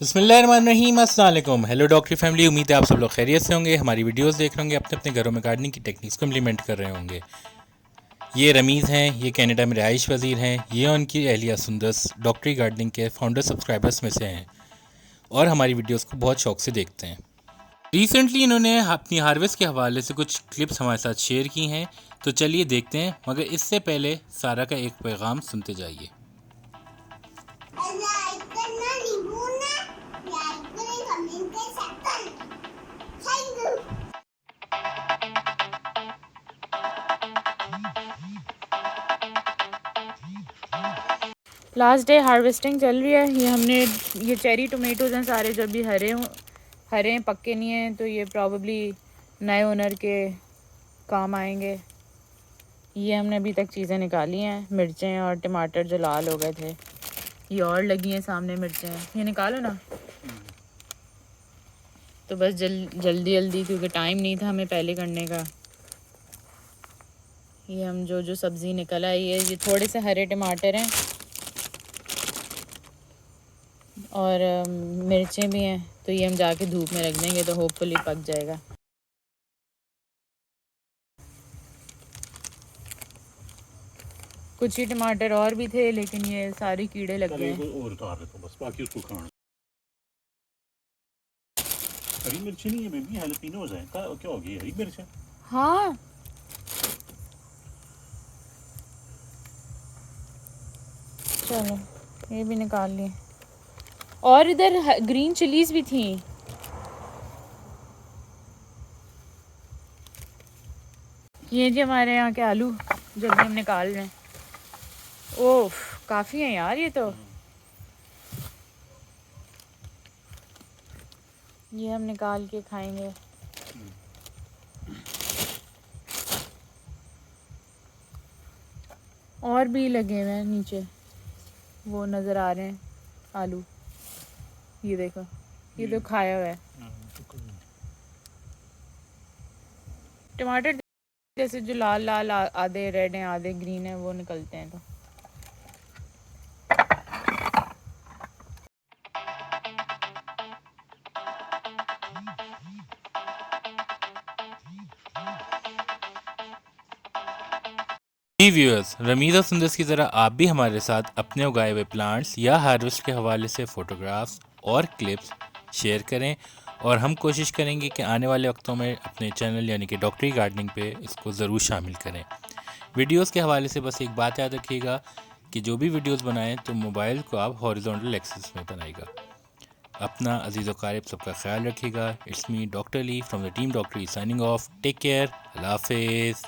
बिस्मिल्लाहिर्रहमानिर्रहीम, अस्सलाम वालेकुम। हेलो डॉक्टरी फैमिली, उम्मीद है आप सब लोग खैरियत से होंगे। हमारी वीडियोस देख रहे होंगे, अपने अपने घरों में गार्डनिंग की टेक्निक्स को इम्प्लीमेंट कर रहे होंगे। ये रमीज़ हैं, ये कनाडा में रिहाइश वज़ीर हैं, ये उनकी अहलिया सुंदस डॉक्टरी गार्डनिंग के फाउंडर सब्सक्राइबर्स में से हैं और हमारी वीडियोस को बहुत शौक से देखते हैं। रिसेंटली इन्होंने अपनी हार्वेस्ट के हवाले से कुछ क्लिप्स हमारे साथ शेयर की हैं, तो चलिए देखते हैं। मगर इससे पहले सारा का एक पैगाम सुनते जाइए। लास्ट डे हार्वेस्टिंग चल रही है। ये हमने ये चेरी टोमेटोज़ हैं सारे, जो भी हरे हैं, पक्के नहीं हैं, तो ये प्रॉब्ली नए ओनर के काम आएंगे। ये हमने अभी तक चीज़ें निकाली हैं, मिर्चें और टमाटर जो लाल हो गए थे। ये और लगी हैं सामने मिर्चें, ये निकालो ना। तो बस जल्दी क्योंकि टाइम नहीं था हमें पहले करने का। ये हम जो सब्ज़ी निकल आई है, ये थोड़े से हरे टमाटर हैं और मिर्चें भी हैं, तो ये हम जाके धूप में रख देंगे तो होपफुली पक जाएगा। कुछ ही टमाटर और भी थे, लेकिन ये सारे कीड़े लग गए। और उतार रहे तो बस, बाकी उसको खाना। हरी मिर्ची नहीं है बेबी, हैलोपिनोज है। क्या हो गई हरी मिर्च है? हाँ, चलो ये भी निकाल लिए। और इधर ग्रीन चिलीज भी थी। ये जी हमारे यहाँ के आलू जो भी हम निकाल रहे हैं। ओह, काफ़ी हैं यार ये तो। ये हम निकाल के खाएंगे। और भी लगे हुए हैं नीचे, वो नज़र आ रहे हैं आलू। ये देखो, ये तो खाया हुआ है। टमाटर जैसे जो लाल लाल आधे रेड हैं आधे ग्रीन हैं, वो निकलते हैं। तो जी व्यूअर्स, रमीज़ और सुंदस की तरह आप भी हमारे साथ अपने उगाए हुए प्लांट्स या हार्वेस्ट के हवाले से फ़ोटोग्राफ्स और क्लिप्स शेयर करें और हम कोशिश करेंगे कि आने वाले वक्तों में अपने चैनल यानी कि डॉक्टरी गार्डनिंग पे इसको ज़रूर शामिल करें। वीडियोस के हवाले से बस एक बात याद रखिएगा कि जो भी वीडियोस बनाएं तो मोबाइल को आप हॉरिजॉन्टल एक्सिस में बनाइएगा। अपना अजीज़ व क़रीब सबका ख्याल रखिएगा। It's me doctor Lee from the team Doctory signing off. Take care, अल्लाह हाफिज़।